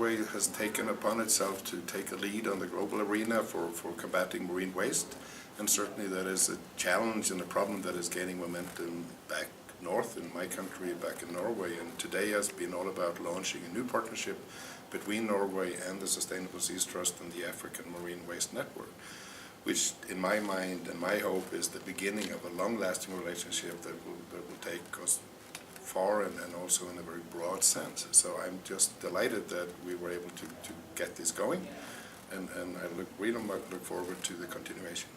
Norway has taken upon itself to take a lead on the global arena for combating marine waste, and certainly that is a challenge and a problem that is gaining momentum back north in my country, back in Norway, and today has been all about launching a new partnership between Norway and the Sustainable Seas Trust and the African Marine Waste Network, which in my mind and my hope is the beginning of a long-lasting relationship that will take us far and also in a very broad sense. So I'm just delighted that we were able to get this going, and I really look forward to the continuation.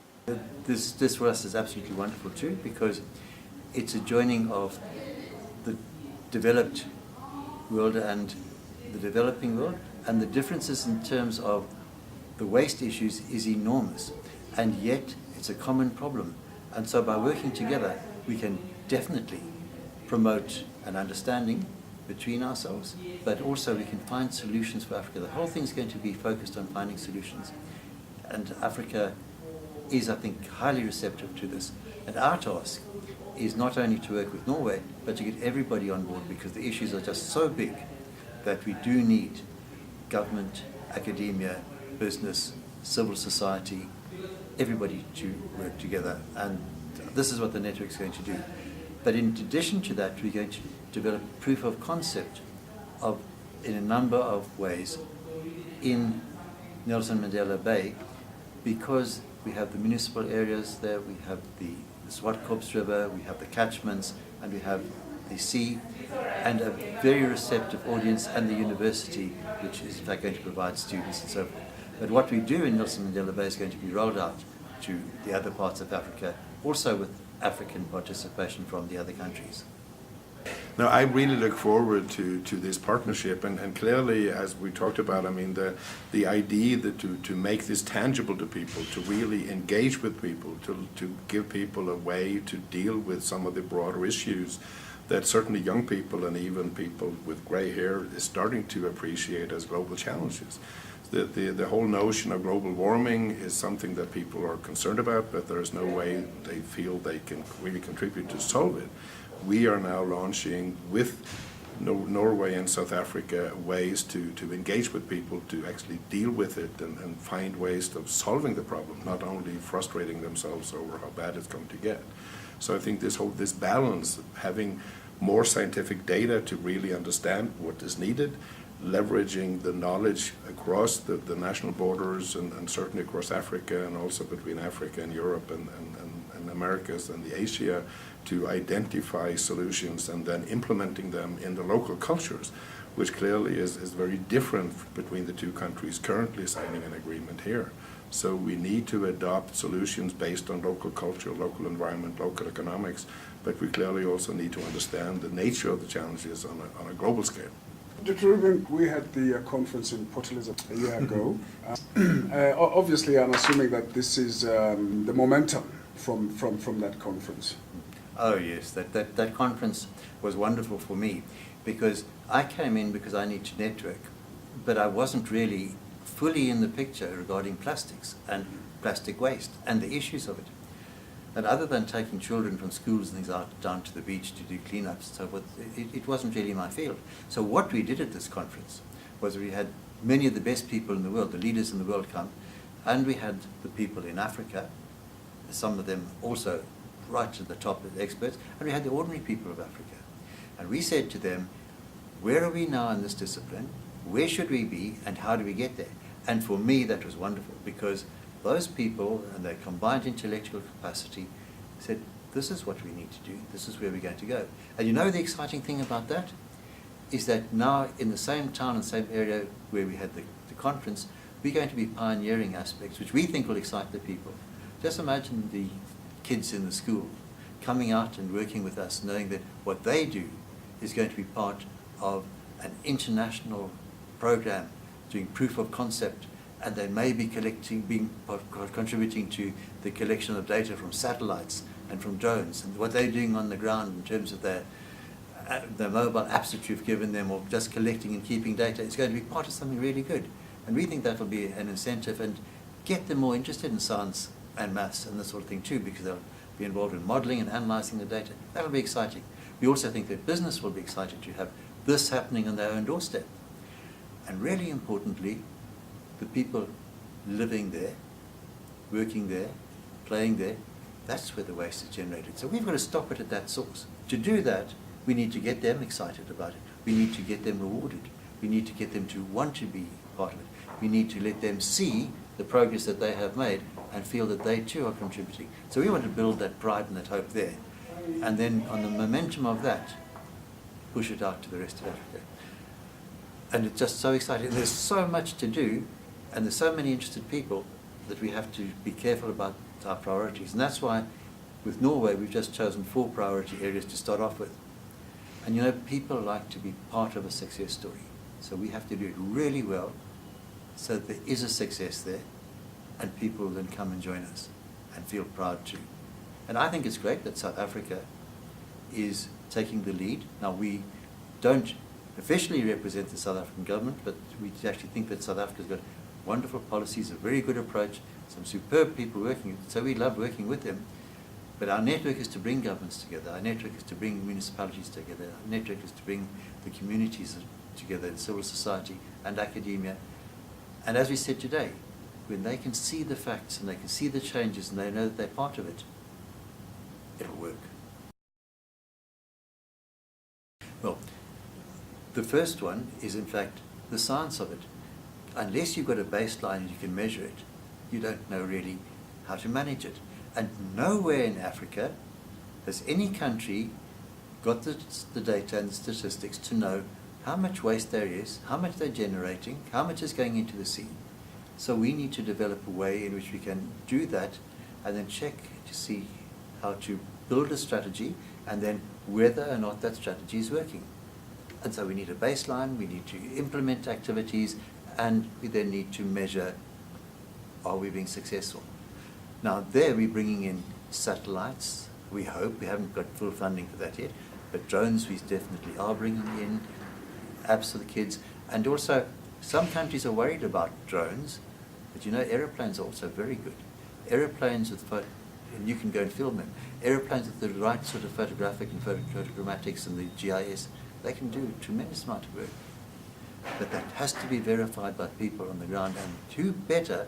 This for us is absolutely wonderful too, because it's a joining of the developed world and the developing world, and the differences in terms of the waste issues is enormous, and yet it's a common problem. And so by working together we can definitely promote an understanding between ourselves, but also we can find solutions for Africa. The whole thing's going to be focused on finding solutions, and Africa is, I think, highly receptive to this. And our task is not only to work with Norway, but to get everybody on board, because the issues are just so big that we do need government, academia, business, civil society, everybody to work together. And this is what the network is going to do. But in addition to that, we're going to develop proof of concept in a number of ways in Nelson Mandela Bay, because we have the municipal areas there, we have the Swartkorps River, we have the catchments, and we have the sea, and a very receptive audience, and the university, which is in fact going to provide students and so forth. But what we do in Nelson Mandela Bay is going to be rolled out to the other parts of Africa, also with African participation from the other countries. Now, I really look forward to this partnership, and clearly, as we talked about, I mean, the idea that to make this tangible to people, to really engage with people, to give people a way to deal with some of the broader issues that certainly young people and even people with grey hair is starting to appreciate as global challenges. The whole notion of global warming is something that people are concerned about, but there is no way they feel they can really contribute to solve it. We are now launching with Norway and South Africa ways to engage with people, to actually deal with it and find ways of solving the problem, not only frustrating themselves over how bad it's going to get. So I think this balance of having more scientific data to really understand what is needed, leveraging the knowledge across the national borders and certainly across Africa, and also between Africa and Europe and Americas and the Asia, to identify solutions and then implementing them in the local cultures, which clearly is very different between the two countries currently signing an agreement here. So we need to adopt solutions based on local culture, local environment, local economics, but we clearly also need to understand the nature of the challenges on a global scale. Dr. Ruben, we had the conference in Port Elizabeth a year ago. Obviously, I'm assuming that this is the momentum from that conference. Oh yes, that conference was wonderful for me, because I came in because I need to network, but I wasn't really fully in the picture regarding plastics and plastic waste and the issues of it. And other than taking children from schools and things out down to the beach to do cleanups and so forth, it wasn't really my field. So what we did at this conference was we had many of the best people in the world, the leaders in the world come, and we had the people in Africa, some of them also right to the top of the experts, and we had the ordinary people of Africa. And we said to them, where are we now in this discipline? Where should we be, and how do we get there? And for me that was wonderful, because those people and their combined intellectual capacity said, this is what we need to do, this is where we're going to go. And you know the exciting thing about that is that now in the same town and same area where we had the conference, we're going to be pioneering aspects which we think will excite the people. Just imagine the kids in the school coming out and working with us, knowing that what they do is going to be part of an international program doing proof of concept, and they may be contributing to the collection of data from satellites and from drones, and what they're doing on the ground in terms of their mobile apps that you've given them, or just collecting and keeping data. It's going to be part of something really good, and we think that will be an incentive and get them more interested in science and maths and this sort of thing too, because they'll be involved in modeling and analyzing the data. That'll be exciting. We also think that business will be excited to have this happening on their own doorstep. And really importantly, the people living there, working there, playing there, that's where the waste is generated. So we've got to stop it at that source. To do that, we need to get them excited about it. We need to get them rewarded. We need to get them to want to be part of it. We need to let them see the progress that they have made and feel that they too are contributing. So we want to build that pride and that hope there. And then on the momentum of that, push it out to the rest of Africa. And it's just so exciting. There's so much to do, and there's so many interested people that we have to be careful about our priorities. And that's why with Norway we've just chosen 4 priority areas to start off with. And you know, people like to be part of a success story. So we have to do it really well so that there is a success there and people will then come and join us and feel proud too. And I think it's great that South Africa is taking the lead. Now, we don't officially represent the South African government, but we actually think that South Africa's got wonderful policies, a very good approach, some superb people working, so we love working with them. But our network is to bring governments together, our network is to bring municipalities together, our network is to bring the communities together, civil society and academia. And as we said today, when they can see the facts and they can see the changes and they know that they're part of it, it'll work. Well, the first one is in fact the science of it. Unless you've got a baseline and you can measure it, you don't know really how to manage it. And nowhere in Africa has any country got the data and the statistics to know how much waste there is, how much they're generating, how much is going into the sea. So we need to develop a way in which we can do that and then check to see how to build a strategy and then whether or not that strategy is working. And so we need a baseline, we need to implement activities, and we then need to measure, are we being successful? Now there we're bringing in satellites, we hope, we haven't got full funding for that yet, but drones we definitely are bringing in, apps for the kids, and also some countries are worried about drones, but you know aeroplanes are also very good. Aeroplanes with, and you can go and film them, aeroplanes with the right sort of photographic and photogrammatics and the GIS, they can do a tremendous amount of work. But that has to be verified by people on the ground, and who better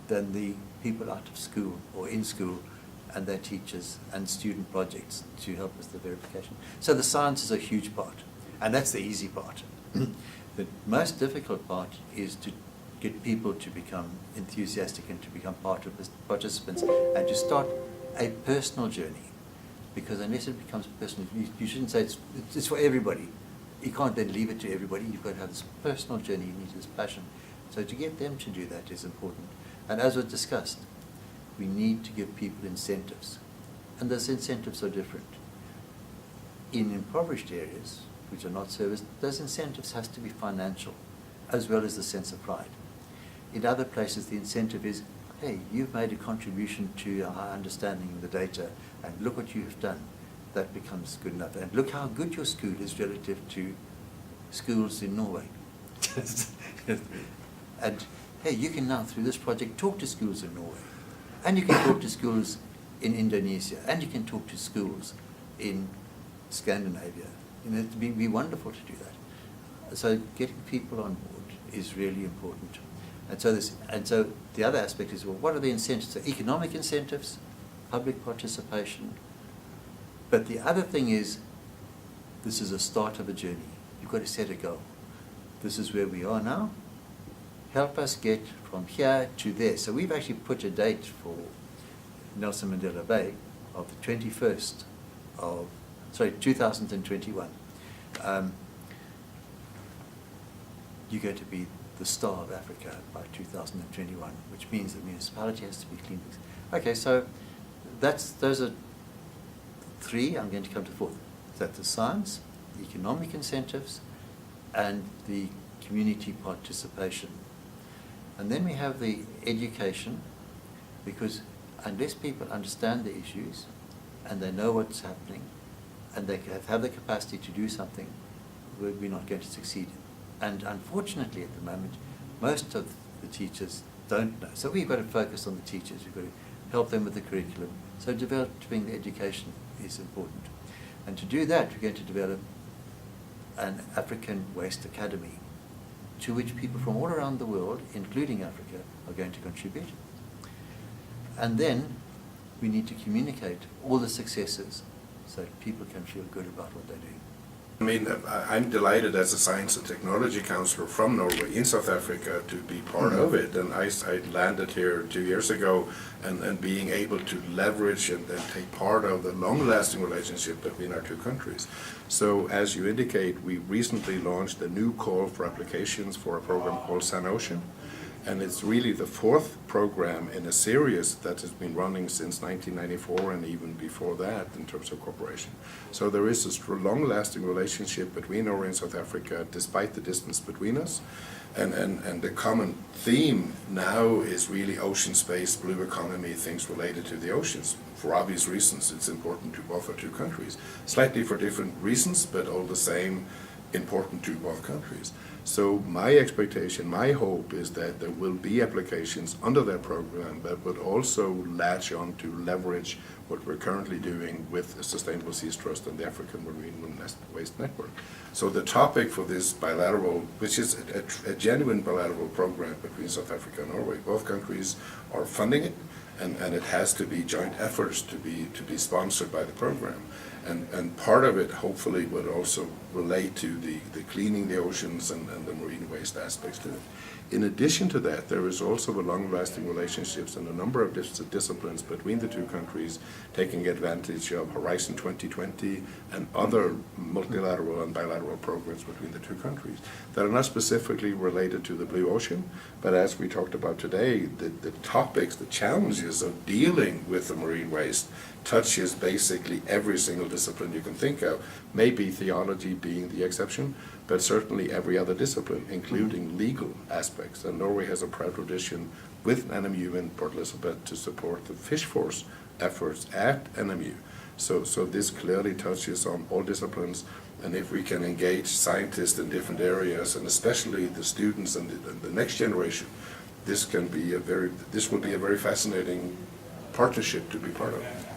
than the people out of school or in school and their teachers and student projects to help with the verification. So the science is a huge part, and that's the easy part. The most difficult part is to get people to become enthusiastic and to become part of the participants and to start a personal journey. Because unless it becomes personal, you shouldn't say it's for everybody. You can't then leave it to everybody. You've got to have this personal journey, you need this passion. So to get them to do that is important. And as was discussed, we need to give people incentives. And those incentives are different. In impoverished areas, which are not serviced, those incentives has to be financial, as well as the sense of pride. In other places, the incentive is, hey, you've made a contribution to our understanding of the data, and look what you have done. That becomes good enough. And look how good your school is relative to schools in Norway. And hey, you can now, through this project, talk to schools in Norway. And you can talk to schools in Indonesia. And you can talk to schools in Scandinavia. You know, it'd be wonderful to do that. So getting people on board is really important. And so the other aspect is, well, what are the incentives? So economic incentives, public participation. But the other thing is, this is a start of a journey. You've got to set a goal. This is where we are now. Help us get from here to there. So we've actually put a date for Nelson Mandela Bay of the 21st of, 2021. You're going to be the star of Africa by 2021, which means the municipality has to be clean. Okay, so those are 3. I'm going to come to 4th. That's the science, the economic incentives, and the community participation. And then we have the education, because unless people understand the issues and they know what's happening and they have the capacity to do something, we're not going to succeed. And unfortunately at the moment, most of the teachers don't know. So we've got to focus on the teachers, we've got to help them with the curriculum. So developing the education is important. And to do that, we're going to develop an African Waste Academy to which people from all around the world, including Africa, are going to contribute. And then we need to communicate all the successes so that people can feel good about what they're doing. I mean, I'm delighted as a Science and Technology Councillor from Norway in South Africa to be part of it. And I landed here 2 years ago, and being able to leverage and take part of the long-lasting relationship between our two countries. So as you indicate, we recently launched a new call for applications for a program called Sun Ocean. And it's really the fourth program in a series that has been running since 1994 and even before that in terms of cooperation. So there is a long-lasting relationship between Norway and South Africa despite the distance between us. And the common theme now is really ocean space, blue economy, things related to the oceans. For obvious reasons, it's important to both our two countries. Slightly for different reasons, but all the same important to both countries. So my expectation, my hope is that there will be applications under that program that would also latch on to leverage what we're currently doing with the Sustainable Seas Trust and the African Marine Waste Network. So the topic for this bilateral, which is a genuine bilateral program between South Africa and Norway, both countries are funding it, and it has to be joint efforts to be sponsored by the program. And part of it hopefully would also relate to the cleaning the oceans and the marine waste aspects to it. In addition to that, there is also a long-lasting relationships in a number of disciplines between the two countries, taking advantage of Horizon 2020 and other multilateral and bilateral programs between the two countries that are not specifically related to the blue ocean, but as we talked about today, the topics, the challenges of dealing with the marine waste touches basically every single discipline you can think of, maybe theology being the exception, but certainly every other discipline, including legal aspects. And Norway has a proud tradition with NMU in Port Elizabeth to support the Fish Force efforts at NMU. So this clearly touches on all disciplines, and if we can engage scientists in different areas, and especially the students and the next generation, this will be a very fascinating partnership to be part of.